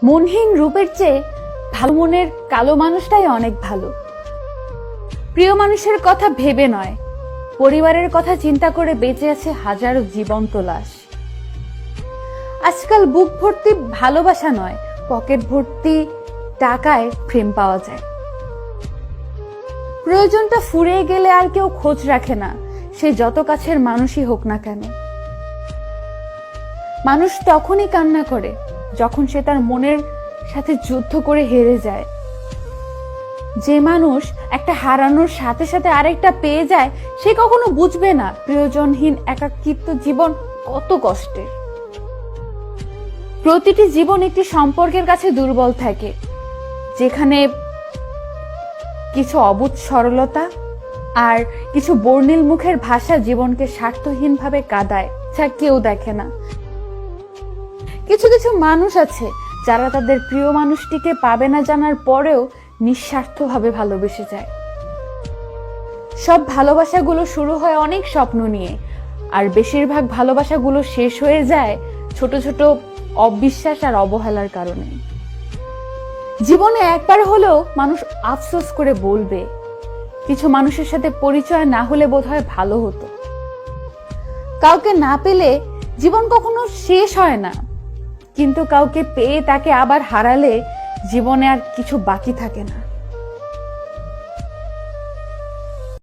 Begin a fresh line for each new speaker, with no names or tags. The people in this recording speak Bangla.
মনহীন রূপের চেয়ে ভালো মনের কালো মানুষটাই অনেক ভালো। প্রিয় মানুষের কথা ভেবে নয়, পরিবারের কথা চিন্তা করে বেঁচে আছে হাজারো জীবন্ত লাশ। আজকাল বুক ভর্তি ভালোবাসা নয়, পকেট ভর্তি টাকায় প্রেম পাওয়া যায়। প্রয়োজনটা ফুরিয়ে গেলে আর কেউ খোঁজ রাখে না, সে যত কাছের মানুষই হোক না কেন। মানুষ তখনই কান্না করে যখন সে তার মনের সাথে যুদ্ধ করে হেরে যায়। যে মানুষ একটা হারানোর সাথে সাথে আরেকটা পেয়ে যায়, সে কখনো বুঝবে না প্রিয়জনহীন একাকিত্ব জীবন কত কষ্টের। প্রতিটি জীবন একটি সম্পর্কের কাছে দুর্বল থাকে, যেখানে কিছু অবুঝ সরলতা আর কিছু বর্ণিল মুখের ভাষা জীবনকে স্বার্থহীনভাবে কাঁদায়, যা কেউ দেখে না। কিছু কিছু মানুষ আছে যারা তাদের প্রিয় মানুষটিকে পাবে না জানার পরেও নিঃস্বার্থভাবে ভালোবেসে যায়। সব ভালোবাসাগুলো শুরু হয় অনেক স্বপ্ন নিয়ে, আর বেশিরভাগ ভালোবাসাগুলো শেষ হয়ে যায় ছোট ছোট অবিশ্বাস আর অবহেলার কারণে। জীবনে একবার হলেও মানুষ আফসোস করে বলবে, কিছু মানুষের সাথে পরিচয় না হলে বোধহয় ভালো হতো। কাউকে না পেলে জীবন কখনো শেষ হয় না, কিন্তু কাউকে পেয়ে তাকে আবার হারালে জীবনে আর কিছু বাকি থাকে না।